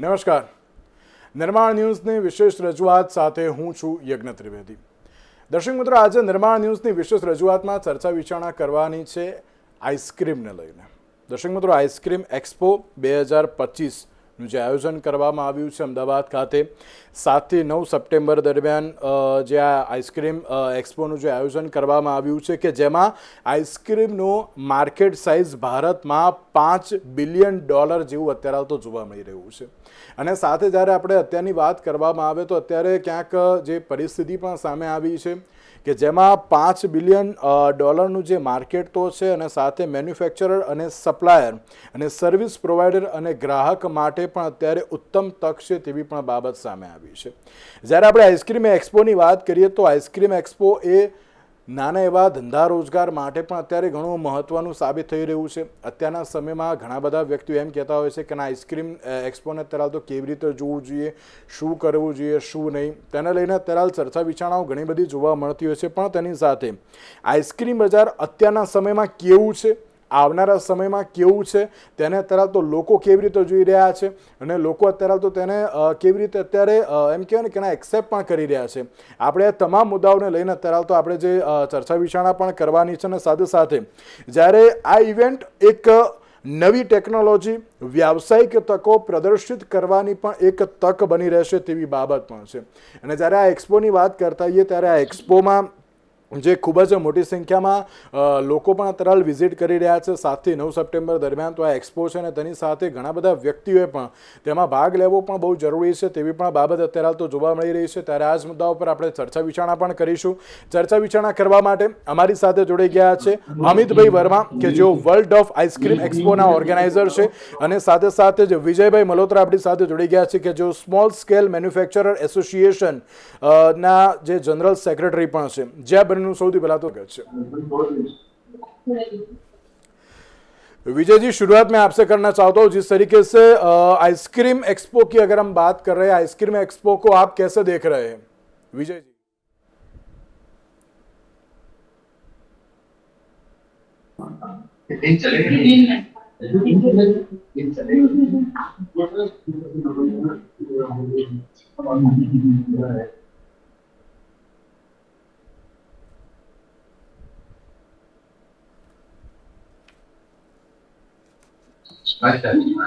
નમસ્કાર. નિર્માણ ન્યૂઝની વિશેષ રજૂઆત સાથે હું છું યજ્ઞ ત્રિવેદી. દર્શક મિત્રો, આજે નિર્માણ ન્યૂઝની વિશેષ રજૂઆતમાં ચર્ચા વિચારણા કરવાની છે આઈસ્ક્રીમને લઈને. દર્શક મિત્રો, આઈસ્ક્રીમ એક્સપો 2025નું જે આયોજન કરવામાં આવ્યું છે અમદાવાદ ખાતે 7 થી 9 સપ્ટેમ્બર દરમિયાન જે આ આઈસ્ક્રીમ એક્સપોનું જે આયોજન કરવામાં આવ્યું છે કે જેમાં આઈસ્ક્રીમનું માર્કેટ સાઇઝ ભારતમાં $5 બિલિયન જેવું અત્યારે તો જોવા મળી રહ્યું છે. અને સાથે જ્યારે આપણે અત્યારની વાત કરવામાં આવે તો અત્યારે ક્યાંક જે પરિસ્થિતિ પણ સામે આવી છે કે જેમાં $5 બિલિયન જે માર્કેટ તો છે અને સાથે મેન્યુફેક્ચરર અને સપ્લાયર અને સર્વિસ પ્રોવાઈડર અને ગ્રાહક માટે પણ અત્યારે ઉત્તમ તક છે તેવી પણ બાબત સામે આવી છે. જ્યારે આપણે આઈસ્ક્રીમ એક્સપોની વાત કરીએ તો આઈસ્ક્રીમ એક્સપો એ નાના એવા ધંધા રોજગાર માટે પણ અત્યારે ઘણું મહત્વનું સાબિત થઈ રહ્યું છે. અત્યારના સમયમાં ઘણા બધા વ્યક્તિઓ એમ કહેતા હોય છે કે ના આઈસ્ક્રીમ એક્સપોને અત્યારે તો કેવી રીતે જોવું જોઈએ, શું કરવું જોઈએ, શું નહીં, તેને લઈને અત્યારે ચર્ચા વિચારણાઓ ઘણી બધી જોવા મળતી હોય છે. પણ તેની સાથે આઈસ્ક્રીમ બજાર અત્યારના સમયમાં કેવું છે, આવનારા સમયમાં કેવું છે, તેને અત્યારે તો લોકો કેવી રીતે જોઈ રહ્યા છે અને લોકો અત્યારે તો તેને કેવી રીતે અત્યારે એમ કહેવાય ને કે એક્સેપ્ટ પણ કરી રહ્યા છે. આપણે આ તમામ મુદ્દાઓને લઈને અત્યારે તો આપણે જે ચર્ચા વિચારણા પણ કરવાની છે અને સાથે સાથે જ્યારે આ ઇવેન્ટ એક નવી ટેકનોલોજી, વ્યાવસાયિક તકો પ્રદર્શિત કરવાની પણ એક તક બની રહેશે તેવી બાબત પણ છે. અને જ્યારે આ એક્સપોની વાત કરતા હોઈએ ત્યારે આ એક્સપોમાં જે ખૂબ જ મોટી સંખ્યામાં લોકો પણ અત્યારે વિઝિટ કરી રહ્યા છે 7 થી 9 સપ્ટેમ્બર દરમિયાન તો આ એક્સપો છે અને તેની સાથે ઘણા બધા વ્યક્તિઓએ પણ તેમાં ભાગ લેવો પણ બહુ જરૂરી છે તેવી પણ બાબત અત્યારે તો જોવા મળી રહી છે. ત્યારે આ જ મુદ્દાઓ પર આપણે ચર્ચા વિચારણા પણ કરીશું. ચર્ચા વિચારણા કરવા માટે અમારી સાથે જોડાઈ ગયા છે અમિતભાઈ વર્મા કે જેઓ વર્લ્ડ ઓફ આઈસ્ક્રીમ એક્સપોના ઓર્ગેનાઇઝર છે અને સાથે સાથે જ વિજયભાઈ મલ્હોત્રા આપણી સાથે જોડાઈ ગયા છે કે જેઓ સ્મોલ સ્કેલ મેન્યુફેક્ચરર એસોસિએશન ના જે જનરલ સેક્રેટરી પણ છે. જ્યાં सऊदी पहला तो विजय जी, शुरुआत में आपसे करना चाहता हूँ जिस तरीके से आइसक्रीम एक्सपो की अगर हम बात कर रहे हैं, आइसक्रीम एक्सपो को आप कैसे देख रहे हैं विजय जी?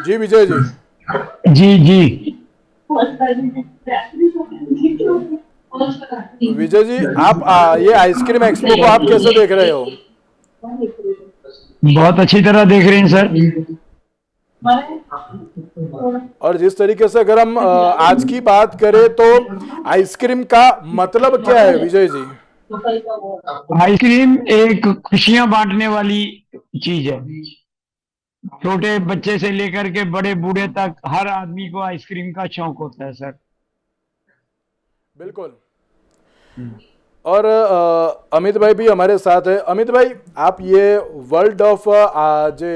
जी विजय जी. जी जी विजय जी, आप ये आइसक्रीम एक्सपो को आप कैसे देख रहे हो? बहुत अच्छी तरह देख रहे हैं सर. और जिस तरीके से अगर हम आज की बात करें तो आइसक्रीम का मतलब क्या है विजय जी? आइसक्रीम एक खुशियां बांटने वाली चीज है. छोटे बच्चे से लेकर के बड़े बूढ़े तक हर आदमी को आइसक्रीम का शौक होता है सर. बिल्कुल. और अमित भाई भी हमारे साथ है. अमित भाई, आप ये वर्ल्ड ऑफ जो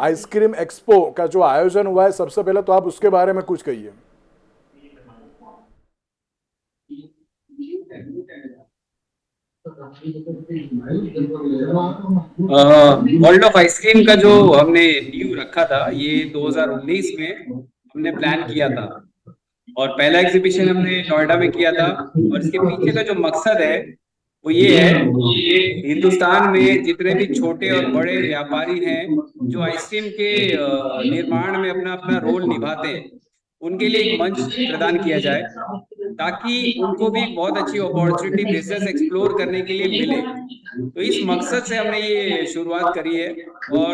आइसक्रीम एक्सपो का जो आयोजन हुआ है, सबसे पहले तो आप उसके बारे में कुछ कहिए. वर्ल्ड ऑफ आइसक्रीम का जो हमने न्यू रखा था ये 2019 में हमने प्लान किया था और पहला एग्जीबिशन हमने नोएडा में किया था. और इसके पीछे का जो मकसद है वो ये है कि हिंदुस्तान में जितने भी छोटे और बड़े व्यापारी हैं जो आइसक्रीम के निर्माण में अपना अपना रोल निभाते हैं, उनके लिए एक मंच प्रदान किया जाए ताकि उनको भी बहुत अच्छी अपॉर्चुनिटी बिजनेस एक्सप्लोर करने के लिए मिले. तो इस मकसद से हमने ये शुरुआत करी है. और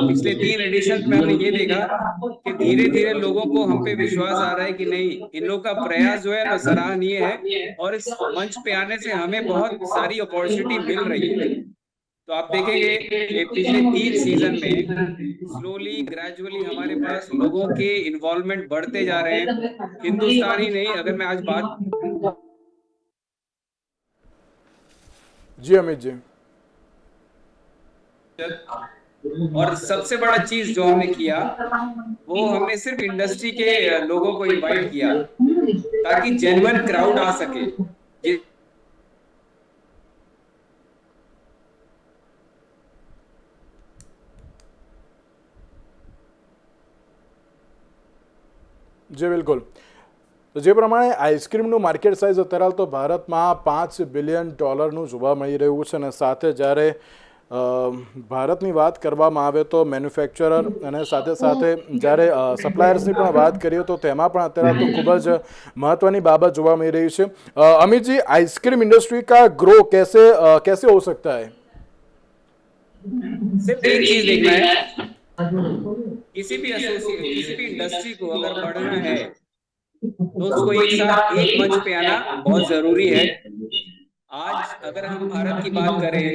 पिछले 3 एडिशन में हमने ये देखा कि धीरे धीरे लोगों को हम पे विश्वास आ रहा है कि नहीं, इन लोगों का प्रयास जो है ना सराहनीय है और इस मंच पे आने से हमें बहुत सारी अपॉर्चुनिटी मिल रही है. तो आप देखेंगे कि पिछले 3 सीजन में स्लोली ग्रेजुअली हमारे पास लोगों के इन्वॉल्वमेंट बढ़ते जा रहे हैं. हिंदुस्तान ही नहीं, अगर मैं आज बात जी अमित जी. और सबसे बड़ा चीज जो हमने किया वो हमने सिर्फ इंडस्ट्री के लोगों को इनवाइट किया ताकि जेन्युइन क्राउड आ सके. જી બિલકુલ. તો જે પ્રમાણે આઈસ્ક્રીમનું માર્કેટ સાઇઝ અત્યારે હાલ તો ભારતમાં $5 બિલિયન જોવા મળી રહ્યું છે, અને સાથે જ્યારે ભારતની વાત કરવામાં આવે તો મેન્યુફેક્ચરર અને સાથે સાથે જ્યારે સપ્લાયર્સની પણ વાત કરીએ તો તેમાં પણ અત્યારે તો ખૂબ જ મહત્વની બાબત જોવા મળી રહી છે. અમિતજી, आइसक्रीम इंडस्ट्री का ग्रो कैसे कैसे हो सकता है? सिर्फ एक चीज देखना है, किसी भी इंडस्ट्री को अगर बढ़ना है तो उसको एक साथ एक मंच पे आना बहुत जरूरी है. आज अगर हम भारत की बात करें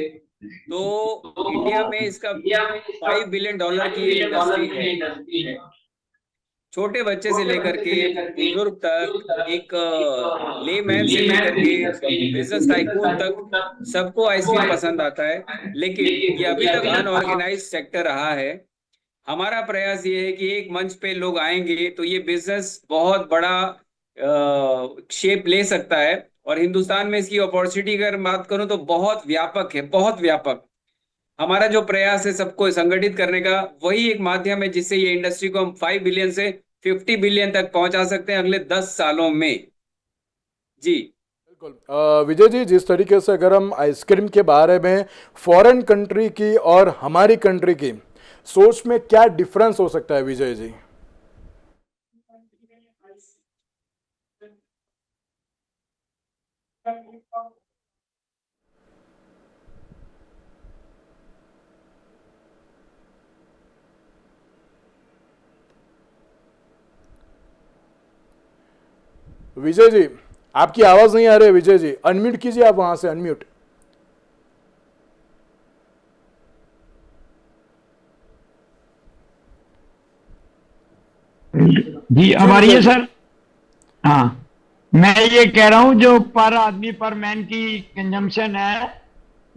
तो इंडिया में इसका $5 बिलियन की इंडस्ट्री है. छोटे बच्चे से लेकर के बुजुर्ग तक, एक लेमैन से लेकर के बिजनेस टाइकून तक सबको आइसक्रीम पसंद आता है. लेकिन ये अभी तक अनऑर्गेनाइज सेक्टर रहा है. हमारा प्रयास ये है कि एक मंच पे लोग आएंगे तो ये बिजनेस बहुत बड़ा शेप ले सकता है. और हिंदुस्तान में इसकी अपॉर्चुनिटी अगर बात करूं तो बहुत व्यापक है, बहुत व्यापक. हमारा जो प्रयास है सबको संगठित करने का, वही एक माध्यम है जिससे ये इंडस्ट्री को हम 5 बिलियन से 50 बिलियन तक पहुंचा सकते हैं अगले 10 सालों में. जी बिल्कुल. विजय जी, जिस तरीके से अगर हम आइसक्रीम के बारे में फॉरेन कंट्री की और हमारी कंट्री की सोच में क्या डिफरेंस हो सकता है विजय जी? विजय जी, आपकी आवाज नहीं आ रही है. विजय जी, अनम्यूट कीजिए आप वहां से, अनम्यूट. जी अब आ रही है सर? हाँ, मैं ये कह रहा हूँ जो पर आदमी पर मैन की कंजम्पशन है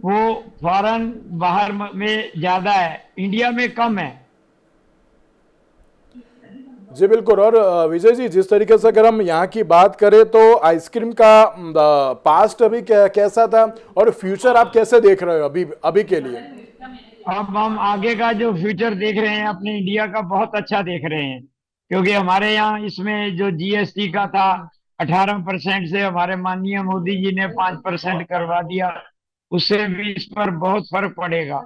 वो फॉरेन बाहर में ज्यादा है, इंडिया में कम है. जी बिल्कुल. और विजय जी, जिस तरीके से अगर हम यहाँ की बात करें तो आइसक्रीम का पास्ट अभी कैसा था और फ्यूचर आप कैसे देख रहे हो अभी अभी के लिए? अब हम आगे का जो फ्यूचर देख रहे हैं अपने इंडिया का बहुत अच्छा देख रहे हैं, क्योंकि हमारे यहाँ इसमें जो जीएसटी का था 18% से हमारे माननीय मोदी जी ने 5% करवा दिया. उससे भी इस पर बहुत फर्क पड़ेगा,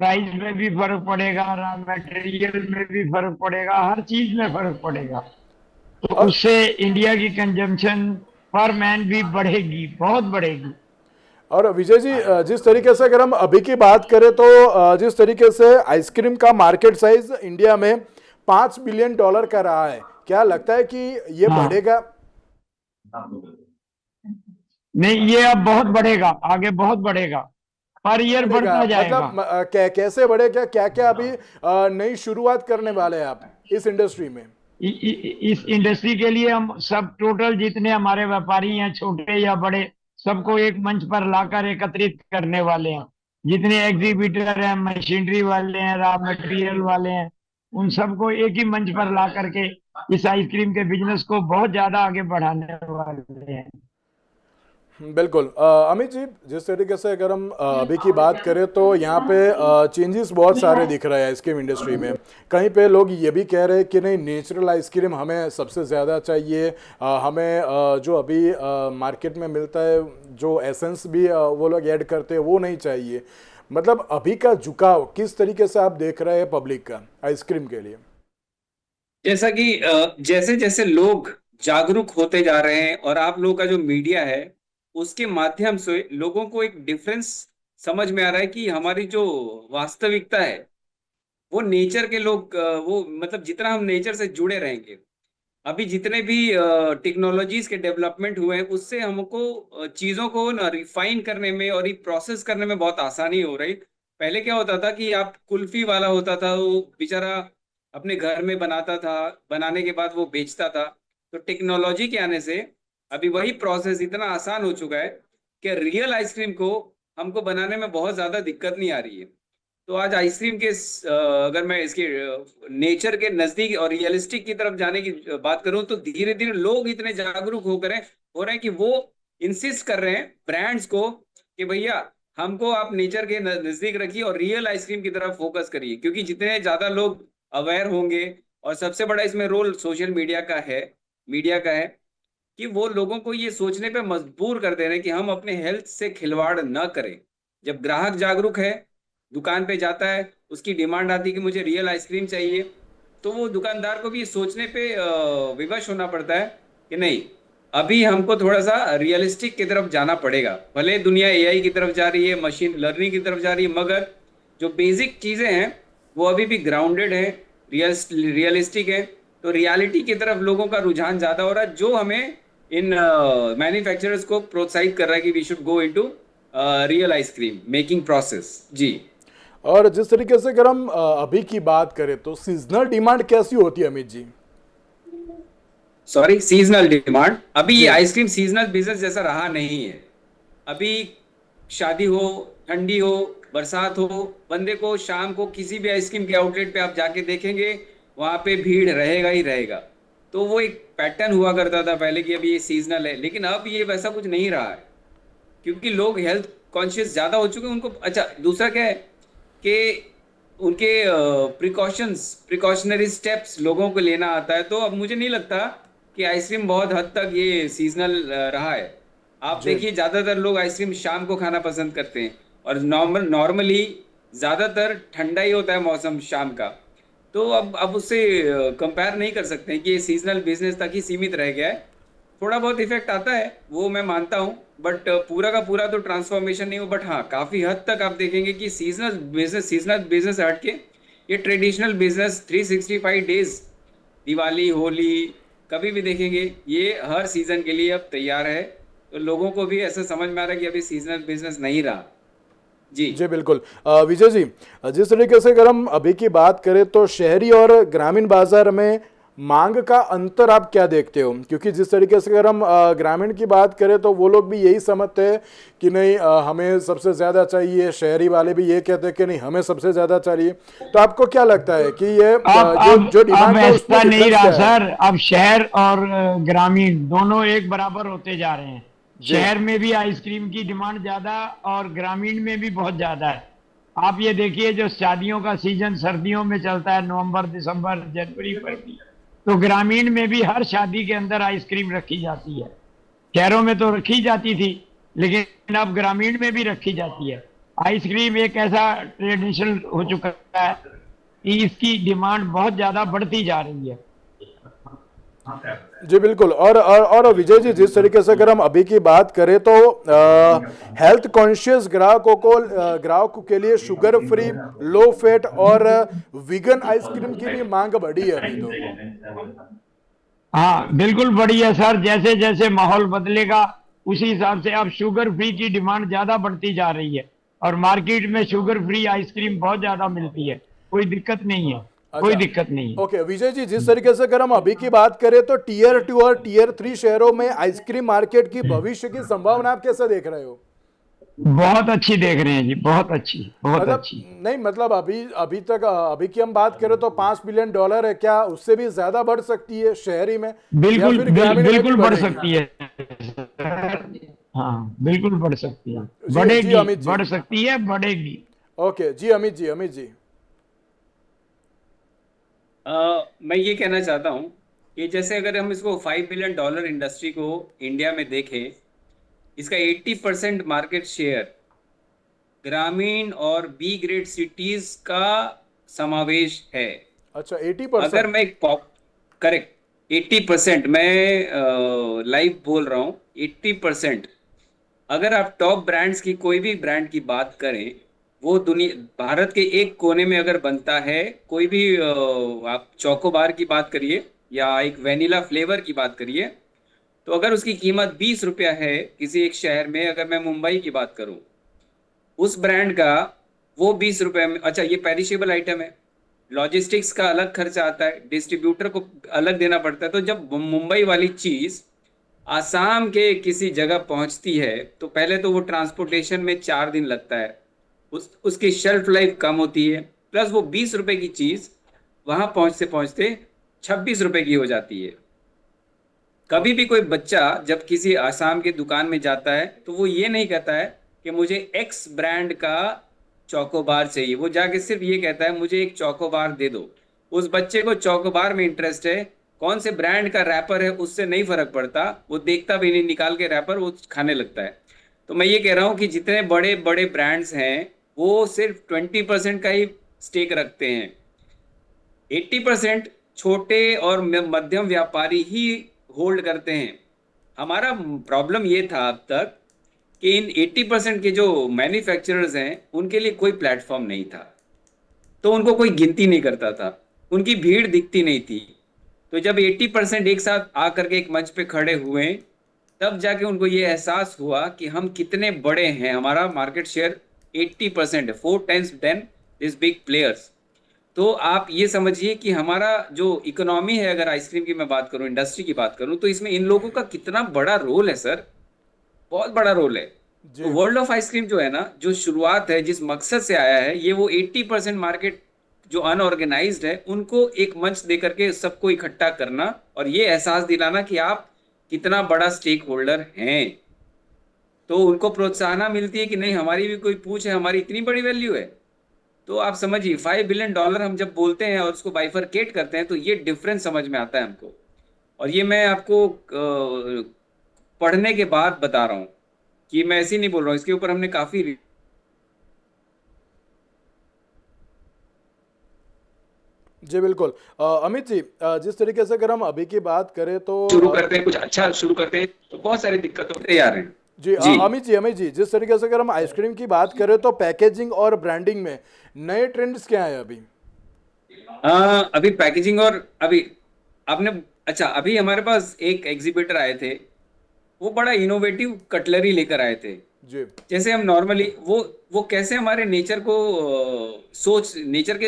प्राइस में भी फर्क पड़ेगा, रॉ मटेरियल में भी फर्क पड़ेगा, हर चीज में फर्क पड़ेगा. तो उससे इंडिया की कंजम्पशन पर मैन भी बढ़ेगी, बहुत बढ़ेगी. और विजय जी, जिस तरीके से अगर हम अभी की बात करें तो जिस तरीके से आइसक्रीम का मार्केट साइज इंडिया में $5 बिलियन का रहा है, क्या लगता है कि ये बढ़ेगा? नहीं, ये अब बहुत बढ़ेगा, आगे बहुत बढ़ेगा, पर ईयर बढ़ता जाएगा. मतलब कैसे बढ़ेगा? क्या क्या अभी नई शुरुआत करने वाले हैं आप इस इंडस्ट्री में? इस इंडस्ट्री के लिए हम सब टोटल जितने हमारे व्यापारी हैं, छोटे या बड़े, सबको एक मंच पर लाकर एकत्रित करने वाले हैं. जितने एग्जीबिटर हैं, मशीनरी वाले हैं, रॉ मटेरियल वाले हैं, उन सबको एक ही मंच पर ला करके इस आइसक्रीम के बिजनेस को बहुत ज्यादा आगे बढ़ाने वाले हैं. बिल्कुल. अमित जी, जिस तरीके से अगर हम अभी की बात करें तो यहाँ पे चेंजेस बहुत सारे दिख रहे हैं आइसक्रीम इंडस्ट्री में. कहीं पे लोग ये भी कह रहे हैं कि नहीं, नेचुरल आइसक्रीम हमें सबसे ज़्यादा चाहिए. हमें जो अभी मार्केट में मिलता है जो एसेंस भी वो लोग ऐड करते हैं वो नहीं चाहिए. मतलब अभी का झुकाव किस तरीके से आप देख रहे हैं पब्लिक का आइसक्रीम के लिए? जैसा कि जैसे जैसे लोग जागरूक होते जा रहे हैं और आप लोगों का जो मीडिया है उसके माध्यम से लोगों को एक डिफरेंस समझ में आ रहा है कि हमारी जो वास्तविकता है वो नेचर के लोग वो मतलब जितना हम नेचर से जुड़े रहेंगे, अभी जितने भी टेक्नोलॉजीज के डेवलपमेंट हुए हैं उससे हमको चीज़ों को ना रिफाइन करने में और प्रोसेस करने में बहुत आसानी हो रही. पहले क्या होता था कि आप कुल्फी वाला होता था, वो बेचारा अपने घर में बनाता था, बनाने के बाद वो बेचता था. तो टेक्नोलॉजी के आने से अभी वही प्रोसेस इतना आसान हो चुका है कि रियल आइसक्रीम को हमको बनाने में बहुत ज़्यादा दिक्कत नहीं आ रही है. तो आज आइसक्रीम के अगर मैं इसके नेचर के नज़दीक और रियलिस्टिक की तरफ जाने की बात करूं तो धीरे धीरे लोग इतने जागरूक हो रहे हैं कि वो इंसिस्ट कर रहे हैं ब्रांड्स को कि भैया हमको आप नेचर के नज़दीक रखिए और रियल आइसक्रीम की तरफ फोकस करिए. क्योंकि जितने ज़्यादा लोग अवेयर होंगे, और सबसे बड़ा इसमें रोल सोशल मीडिया का है कि वो लोगों को ये सोचने पे मजबूर कर दे रहे हैं कि हम अपने हेल्थ से खिलवाड़ न करें। जब ग्राहक जागरूक है, दुकान पे जाता है, उसकी डिमांड आती है कि मुझे रियल आइसक्रीम चाहिए, तो वो दुकानदार को भी ये सोचने पे विवश होना पड़ता है कि नहीं, अभी हमको थोड़ा सा रियलिस्टिक की तरफ जाना पड़ेगा। भले दुनिया एआई की तरफ जा रही है, मशीन लर्निंग की तरफ जा रही है, मगर जो बेसिक चीजें हैं वो अभी भी ग्राउंडेड है, रियलिस्टिक है। तो रियलिटी की तरफ लोगों का रुझान ज्यादा हो रहा है, जो हमें इन मैन्युफैक्चरर्स को प्रोत्साहित कर रहा है कि we should go into real ice cream making process. जी। और जिस तरीके से अगर हम अभी की बात करें तो सीजनल डिमांड कैसी होती है Amit ji? Sorry, seasonal demand, अभी ये जी। आइसक्रीम सीजनल बिजनेस जैसा रहा नहीं है। अभी शादी हो, ठंडी हो, बरसात हो, बंदे को शाम को किसी भी आइसक्रीम के आउटलेट पे आप जाके देखेंगे, वहां पे भीड़ रहेगा ही रहेगा। तो वो एक पैटर्न हुआ करता था पहले कि अभी ये सीजनल है, लेकिन अब ये वैसा कुछ नहीं रहा है, क्योंकि लोग हेल्थ कॉन्शियस ज्यादा हो चुके हैं। उनको अच्छा, दूसरा क्या है कि उनके प्रिकॉशनरी स्टेप्स लोगों को लेना आता है। तो अब मुझे नहीं लगता कि आइसक्रीम बहुत हद तक ये सीजनल रहा है। आप जी। देखिए, ज्यादातर लोग आइसक्रीम शाम को खाना पसंद करते हैं, और नॉर्मली ज्यादातर ठंडा ही होता है मौसम शाम का। तो अब उससे कंपेयर नहीं कर सकते हैं कि ये सीजनल बिजनेस तक ही सीमित रह गया है। थोड़ा बहुत इफेक्ट आता है, वो मैं मानता हूँ, बट पूरा का पूरा तो ट्रांसफॉर्मेशन नहीं हो। बट हाँ, काफी हद तक आप देखेंगे कि सीजनल बिजनेस हट के ये traditional business 365 days, Diwali, Holi, कभी भी देखेंगे ये हर सीजन के लिए अब तैयार है। तो लोगों को भी ऐसा समझ में आ रहा है कि अभी सीजनल बिजनेस नहीं रहा। जी। जी बिल्कुल। विजय जी, जिस तरीके से अगर हम अभी की बात करें तो शहरी और ग्रामीण बाजार में मांग का अंतर आप क्या देखते हो? क्योंकि जिस तरीके से अगर हम ग्रामीण की बात करें तो वो लोग भी यही समझते हैं कि नहीं हमें सबसे ज़्यादा चाहिए, शहरी वाले भी ये कहते हैं कि नहीं हमें सबसे ज़्यादा चाहिए। तो आपको क्या लगता है कि ये जो अब डिमांड है उसमें ऐसा नहीं डिफरेंस रहा क्या है? सर। अब शहर और ग्रामीण दोनों एक बराबर होते जा रहे हैं। जी। शहर में भी आइसक्रीम की डिमांड ज्यादा और ग्रामीण में भी बहुत ज्यादा है। आप ये देखिए, जो शादियों का सीजन सर्दियों में चलता है, नवंबर, दिसंबर, जनवरी, फरवरी, तो ग्रामीण में भी हर शादी के अंदर आइसक्रीम रखी जाती है। शहरों में तो रखी जाती थी, लेकिन अब ग्रामीण में भी रखी जाती है। आइसक्रीम एक ऐसा ट्रेडिशनल हो चुका है कि इसकी डिमांड बहुत ज्यादा बढ़ती जा रही है। जी बिल्कुल। और विजय जी, जिस तरीके से अगर हम अभी की बात करें तो हेल्थ कॉन्शियस ग्राहकों के लिए शुगर फ्री, लो फैट और वीगन आइसक्रीम की भी मांग बढ़ी है अभी तो। हाँ, बिल्कुल बढ़िया सर। जैसे जैसे माहौल बदलेगा उसी हिसाब से अब शुगर फ्री की डिमांड ज्यादा बढ़ती जा रही है, और मार्केट में शुगर फ्री आइसक्रीम बहुत ज्यादा मिलती है। कोई दिक्कत नहीं है, कोई अच्छा। दिक्कत नहीं है। ओके विजय जी, जिस तरीके से अगर हम अभी की बात करें तो टीयर 2 और टीयर 3 शहरों में आइसक्रीम मार्केट की भविष्य की संभावना आप कैसे देख रहे हो? बहुत अच्छी देख रहे हैं जी, बहुत अच्छी, बहुत मतलब अच्छी। नहीं, मतलब अभी की हम बात करें तो $5 बिलियन है, क्या उससे भी ज्यादा बढ़ सकती है शहरी में, या बिल्कुल फिर ग्रामीण में भी बिल्कुल बढ़ बढ़ेगी? सकती है। हाँ, बिल्कुल बढ़ सकती है, जी जी बढ़ेगी, अमित जी। बढ़ सकती है, बढ़ेगी। ओके जी अमित जी। मैं ये कहना चाहता हूँ कि जैसे अगर हम इसको $5 बिलियन इंडस्ट्री को इंडिया में देखें, इसका 80% मार्केट शेयर ग्रामीण और बी ग्रेड सिटीज का समावेश है। अच्छा अगर 80%। मैं करेक्ट 80%, मैं लाइव बोल रहा हूँ 80%। अगर आप टॉप ब्रांड्स की कोई भी ब्रांड की बात करें, वो दुनिया भारत के एक कोने में अगर बनता है, कोई भी आप चोकोबार की बात करिए या एक वेनिला फ्लेवर की बात करिए, तो अगर उसकी कीमत ₹20 है किसी एक शहर में, अगर मैं मुंबई की बात करूं, उस ब्रांड का वो ₹20 में, अच्छा ये पेरिशेबल आइटम है, लॉजिस्टिक्स का अलग खर्चा आता है, डिस्ट्रीब्यूटर को अलग देना पड़ता है। तो जब मुंबई वाली चीज आसाम के किसी जगह पहुंचती है, तो पहले तो वो ट्रांसपोर्टेशन में 4 दिन लगता है, उसकी शेल्फ लाइफ कम होती है, प्लस वो ₹20 की चीज वहां पहुंचते पहुंचते ₹26 की हो जाती है। कभी भी कोई बच्चा जब किसी आसाम की दुकान में जाता है, तो वो ये नहीं कहता है कि मुझे एक्स ब्रांड का चोकोबार चाहिए, वो जाके सिर्फ ये कहता है मुझे एक चोकोबार दे दो। उस बच्चे को चॉकोबार में इंटरेस्ट है, कौन से ब्रांड का रैपर है उससे नहीं फर्क पड़ता, वो देखता भी नहीं, निकाल के रैपर वो खाने लगता है। तो मैं ये कह रहा हूँ कि जितने बड़े बड़े ब्रांड्स हैं वो सिर्फ 20% का ही स्टेक रखते हैं, 80% छोटे और मध्यम व्यापारी ही होल्ड करते हैं। हमारा प्रॉब्लम ये था अब तक कि इन 80% के जो मैन्युफैक्चरर्स हैं उनके लिए कोई प्लेटफॉर्म नहीं था, तो उनको कोई गिनती नहीं करता था, उनकी भीड़ दिखती नहीं थी। तो जब 80% एक साथ आकर के एक मंच पे खड़े हुए, तब जाके उनको ये एहसास हुआ कि हम कितने बड़े हैं, हमारा मार्केट शेयर 80% है, 4 times than this big players. तो आप ये समझिए कि हमारा जो इकोनॉमी है, अगर आइसक्रीम की मैं बात करूं, इंडस्ट्री की बात करूं, तो इसमें इन लोगों का कितना बड़ा रोल है सर, बहुत बड़ा रोल है। तो जी वर्ल्ड ऑफ आइसक्रीम जो है ना, जो शुरुआत है, जिस मकसद से आया है, ये वो 80% मार्केट जो अनऑर्गेनाइज्ड है उनको एक मंच दे करके सबको इकट्ठा करना और ये एहसास दिलाना कि आप कितना बड़ा स्टेक होल्डर हैं। तो उनको प्रोत्साहन मिलती है कि नहीं, हमारी भी कोई पूछ है, हमारी इतनी बड़ी वैल्यू है। तो आप समझिए $5 बिलियन हम जब बोलते हैं और उसको बाइफरकेट करते हैं तो ये डिफरेंस समझ में आता है हमको। और ये मैं आपको पढ़ने के बाद बता रहा हूँ कि मैं ऐसे ही नहीं बोल रहा हूँ, इसके ऊपर हमने काफी जी बिल्कुल। अमित जी, जिस तरीके से अगर हम अभी की बात करें तो शुरू करते हैं, कुछ अच्छा शुरू करते हैं तो बहुत सारी दिक्कतें तैयार हैं। जी जी। अमित जी जिस तरीके से अगर हम आइसक्रीम की बात करें तो पैकेजिंग और ब्रांडिंग में नए ट्रेंड्स क्या हैं अभी? अभी पैकेजिंग और अभी आपने, अच्छा, अभी हमारे पास एक एग्जीबिटर आए थे, वो बड़ा इनोवेटिव कटलरी लेकर आए थे। जी जैसे हम नॉर्मली वो कैसे हमारे नेचर को सोच, नेचर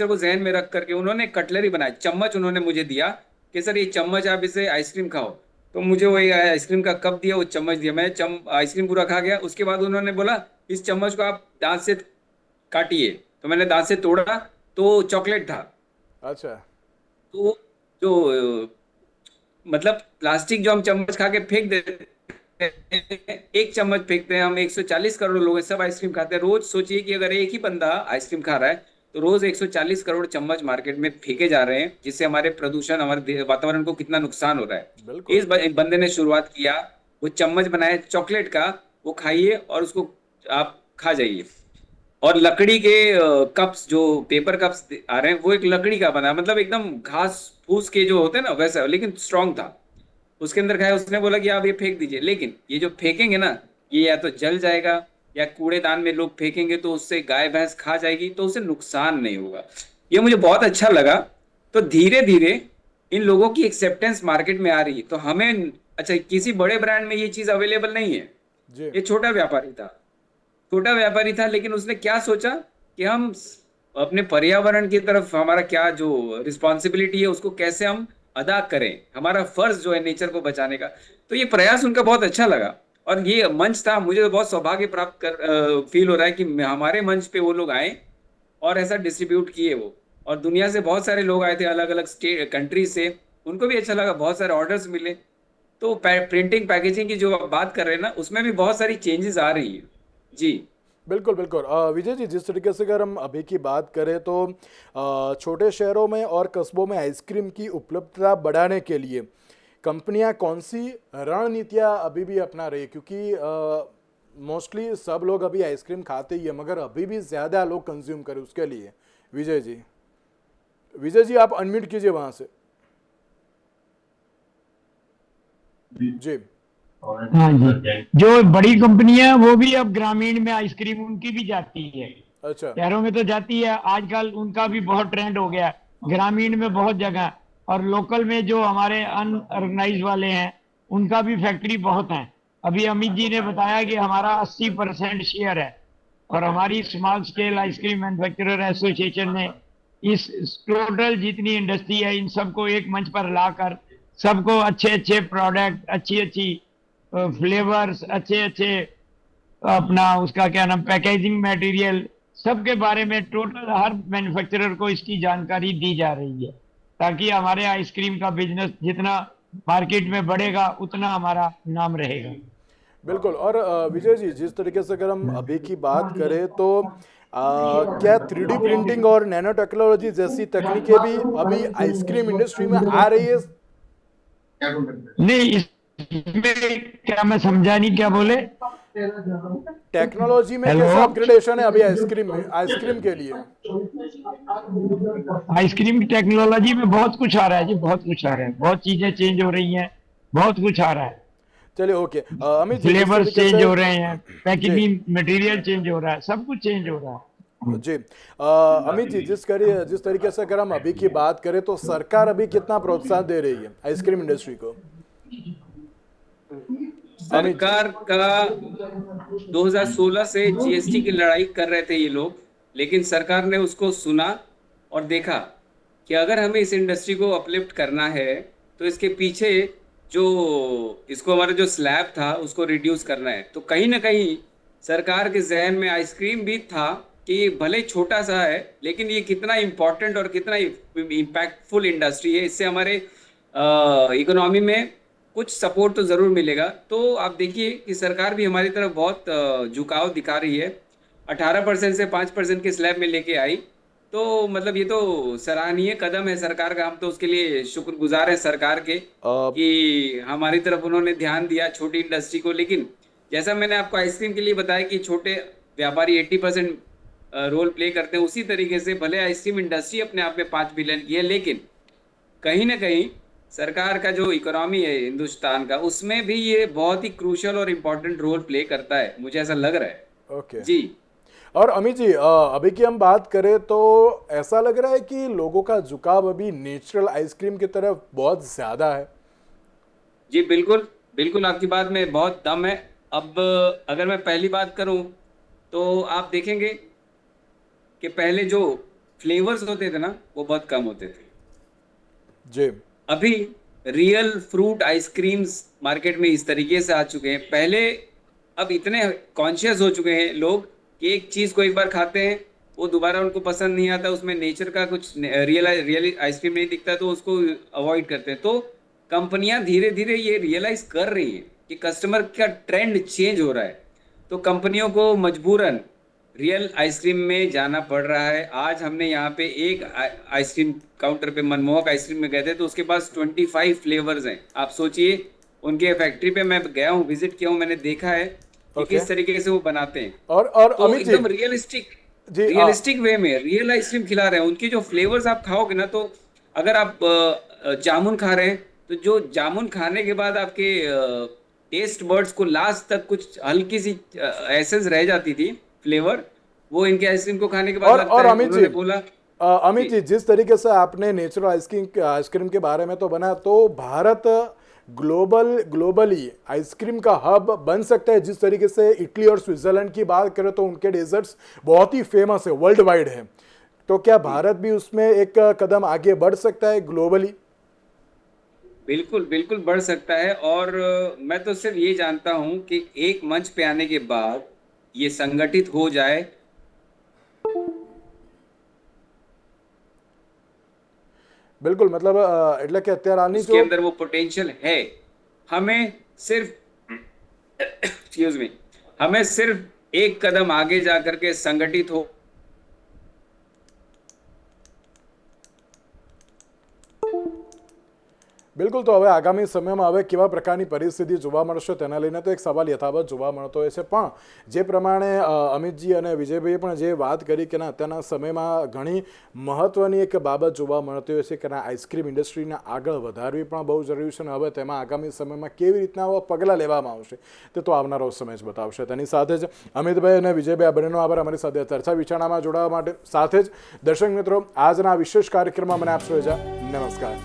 को जहन में रख करके उन्होंने कटलरी बनाया। चम्मच उन्होंने मुझे दिया कि सर ये चम्मच, आप इसे आइसक्रीम खाओ। तो मुझे वही आइसक्रीम का कप दिया, वो चम्मच दिया, मैं आइसक्रीम पूरा खा गया। उसके बाद उन्होंने बोला इस चम्मच को आप दांत से काटिए, तो मैंने दांत से तोड़ा तो चॉकलेट था। अच्छा। तो जो मतलब प्लास्टिक जो हम चम्मच खा के फेंक देते हैं, एक चम्मच फेंकते हैं हम, 140 करोड़ लोग हैं, सब आइसक्रीम खाते हैं रोज। सोचिए कि अगर एक ही बंदा आइसक्रीम खा रहा है तो रोज 140 करोड़ चम्मच मार्केट में फेंके जा रहे हैं, जिससे हमारे प्रदूषण, हमारे वातावरण को कितना नुकसान हो रहा है। बिल्कुल। एक बंदे ने शुरुआत किया, वो चम्मच बनाया चॉकलेट का, वो खाइए और उसको आप खा जाइए। और लकड़ी के कप्स, जो पेपर कप्स आ रहे हैं, वो एक लकड़ी का बना, मतलब एकदम घास फूस के जो होते हैं ना वैसा, लेकिन स्ट्रांग था। उसके अंदर खाया, उसने बोला कि आप ये फेंक दीजिए, लेकिन ये जो फेंकेंगे ना, ये या तो जल जाएगा या कूड़ेदान में लोग फेंकेंगे तो उससे गाय भैंस खा जाएगी, तो उससे नुकसान नहीं होगा। ये मुझे बहुत अच्छा लगा। तो धीरे धीरे इन लोगों की एक्सेप्टेंस मार्केट में आ रही है। तो हमें, अच्छा, किसी बड़े ब्रांड में ये चीज अवेलेबल नहीं है, जी ये छोटा व्यापारी था, लेकिन उसने क्या सोचा कि हम अपने पर्यावरण की तरफ, हमारा क्या जो रिस्पॉन्सिबिलिटी है उसको कैसे हम अदा करें, हमारा फर्ज जो है नेचर को बचाने का। तो ये प्रयास उनका बहुत अच्छा लगा और ये मंच था, मुझे तो बहुत सौभाग्य प्राप्त फील हो रहा है कि हमारे मंच पे वो लोग आए और ऐसा डिस्ट्रीब्यूट किए वो। और दुनिया से बहुत सारे लोग आए थे, अलग अलग स्टेट कंट्री से, उनको भी अच्छा लगा, बहुत सारे ऑर्डर्स मिले। तो प्रिंटिंग पैकेजिंग की जो आप बात कर रहे हैं ना, उसमें भी बहुत सारी चेंजेस आ रही है। जी। बिल्कुल बिल्कुल। विजय जी, जिस तरीके से अगर हम अभी की बात करें तो छोटे शहरों में और कस्बों में आइसक्रीम की उपलब्धता बढ़ाने के लिए कंपनियां कौन सी रणनीतियां अभी भी अपना रही है? क्योंकि मोस्टली सब लोग अभी आइसक्रीम खाते ही है, मगर अभी भी ज़्यादा लोग कंज्यूम करें उसके लिए। विजय जी आप अनम्यूट कीजिए वहाँ से। जी हाँ जी, जो बड़ी कंपनियां हैं वो भी अब ग्रामीण में आइसक्रीम उनकी भी जाती है, अच्छा। शहरों में तो जाती है आजकल, उनका भी बहुत ट्रेंड हो गया है, ग्रामीण में बहुत जगह। और लोकल में जो हमारे अनऑर्गेनाइज वाले हैं उनका भी फैक्ट्री बहुत है। अभी अमित जी ने बताया कि हमारा 80% शेयर है, और हमारी small scale ice cream manufacturer association ने इस टोटल जितनी इंडस्ट्री है इन सबको एक मंच पर लाकर सबको अच्छे अच्छे प्रोडक्ट, अच्छी अच्छी फ्लेवर्स, अच्छे अच्छे अपना उसका क्या नाम, पैकेजिंग मटेरियल, सबके बारे में टोटल हर मैन्युफैक्चरर को इसकी जानकारी दी जा रही है, ताकि हमारे आइसक्रीम का बिजनेस जितना मार्केट में बढ़ेगा उतना हमारा नाम रहेगा। बिल्कुल। और विजय जी, जिस तरीके से अगर हम अभी की बात करें तो क्या 3D प्रिंटिंग और नैनो टेक्नोलॉजी जैसी तकनीकें भी अभी आइसक्रीम इंडस्ट्री में आ रही है? नहीं, इसमें क्या, मैं समझा नहीं, क्या बोले? टेक्नोलॉजी में हेलो। कैसा अपग्रेडेशन है अभी आइसक्रीम में, आइसक्रीम के लिए? आइसक्रीम की टेक्नोलॉजी में बहुत कुछ आ रहा है जी, बहुत कुछ आ रहा है, बहुत चीजें चेंज हो रही हैं, बहुत कुछ आ रहा है। चलिए, ओके। अमित जी, जिस फ्लेवर्स तरीके चेंज से हो रहे हैं, जी पैकेजिंग मटेरियल चेंज हो रहा है, सब कुछ चेंज हो रहा है। जी अमित जी, जिस तरीके से अगर हम अभी की बात करें तो सरकार अभी कितना प्रोत्साहन दे रही है आइसक्रीम इंडस्ट्री को? अमित जी। सरकार का 2016 से जीएसटी की लड़ाई कर रहे थे ये लोग, लेकिन सरकार ने उसको सुना और देखा कि अगर हमें इस इंडस्ट्री को अपलिफ्ट करना है तो इसके पीछे जो इसको हमारा जो स्लैब था उसको रिड्यूस करना है। तो कहीं ना कहीं सरकार के जहन में आइसक्रीम भी था कि ये भले छोटा सा है लेकिन ये कितना इम्पोर्टेंट और कितना इम्पैक्टफुल इंडस्ट्री है, इससे हमारे इकोनॉमी में कुछ सपोर्ट तो जरूर मिलेगा। तो आप देखिए कि सरकार भी हमारी तरफ बहुत झुकाव दिखा रही है, 18% से 5% के स्लैब में लेके आई। तो मतलब ये तो सराहनीय कदम है सरकार का, हम तो उसके लिए शुक्रगुजार हैं सरकार के कि हमारी तरफ उन्होंने ध्यान दिया छोटी इंडस्ट्री को। लेकिन जैसा मैंने आपको आइसक्रीम के लिए बताया कि छोटे व्यापारी 80% रोल प्ले करते हैं, उसी तरीके से भले आइसक्रीम इंडस्ट्री अपने आप में 5 बिलियन की है, लेकिन कहीं ना कहीं सरकार का जो इकोनॉमी है हिंदुस्तान का, उसमें भी ये बहुत ही क्रूशियल और इम्पोर्टेंट रोल प्ले करता है, मुझे ऐसा लग रहा है। ओके जी। और अमित जी, अभी की हम बात करें तो ऐसा लग रहा है कि लोगों का झुकाव अभी नेचुरल आइसक्रीम की तरफ बहुत ज्यादा है। जी बिल्कुल बिल्कुल, आपकी बात में बहुत दम है। अब अगर मैं पहली बात करूं तो आप देखेंगे कि पहले जो फ्लेवर्स होते थे ना वो बहुत कम होते थे। जी अभी रियल फ्रूट आइसक्रीम्स मार्केट में इस तरीके से आ चुके हैं। पहले अब इतने कॉन्शियस हो चुके हैं लोग कि एक चीज को एक बार खाते हैं वो दोबारा उनको पसंद नहीं आता, उसमें नेचर का कुछ रियल आइसक्रीम नहीं दिखता तो उसको अवॉइड करते हैं। तो कंपनियां धीरे धीरे ये रियलाइज कर रही हैं कि कस्टमर का ट्रेंड चेंज हो रहा है, तो कंपनियों को मजबूरन रियल आइसक्रीम में जाना पड़ रहा है। आज हमने यहाँ पे एक आइसक्रीम काउंटर पे मनमोहक आइसक्रीम में गए थे तो उसके पास 25 फ्लेवर्स हैं। आप सोचिए, उनके फैक्ट्री पे मैं गया हूँ, विजिट किया हूँ, मैंने देखा है कि किस तरीके से वो बनाते हैं। और तो अमित जी, एकदम रियलिस्टिक वे में रियल आइसक्रीम खिला रहे हैं। उनकी जो फ्लेवर्स आप खाओगे ना, तो अगर आप जामुन खा रहे हैं तो जो जामुन खाने के बाद आपके टेस्ट बर्ड्स को लास्ट तक कुछ हल्की सी एसेंस रह जाती थी फ्लेवर, वो इनके आइसक्रीम को खाने के बाद लगता और है। अमित उन्होंने जी, बोला अमित जी, जिस तरीके से आपने नेचुरल आइसक्रीम के बारे में तो बना, तो भारत ग्लोबली आइसक्रीम का हब बन सकता है। जिस तरीके से इटली और स्विट्जरलैंड की बात करें तो उनके डेजर्ट्स बहुत ही फेमस है, वर्ल्ड वाइड है, तो क्या भारत भी उसमें एक कदम आगे बढ़ सकता है ग्लोबली? बिल्कुल बिल्कुल बढ़ सकता है। और मैं तो सिर्फ ये जानता हूं कि एक मंच पे आने के बाद ये संगठित हो जाए। बिल्कुल, मतलब એટલે કે અત્યારે આની उसके अंदर वो पोटेंशियल है। हमें सिर्फ एक्सक्यूज मी, हमें सिर्फ एक कदम आगे जाकर के संगठित हो। બિલકુલ, તો હવે આગામી સમયમાં હવે કેવા પ્રકારની પરિસ્થિતિ જોવા મળશે તેના લઈને તો એક સવાલ યથાવત જોવા મળતો હોય છે, પણ જે પ્રમાણે અમિતજી અને વિજયભાઈએ પણ જે વાત કરી કે ના અત્યારના સમયમાં ઘણી મહત્વની એક બાબત જોવા મળતી હોય છે કે ના આઈસ્ક્રીમ ઇન્ડસ્ટ્રીને આગળ વધારવી પણ બહુ જરૂરી છે અને હવે તેમાં આગામી સમયમાં કેવી રીતના પગલાં લેવામાં આવશે તે તો આવનારો સમય જ બતાવશે। તેની સાથે જ અમિતભાઈ અને વિજયભાઈ આ બંનેનો આભાર અમારી સાથે ચર્ચા વિચારણામાં જોડાવા માટે। સાથે જ દર્શક મિત્રો, આજના વિશેષ કાર્યક્રમમાં મને આપશો રજા। નમસ્કાર।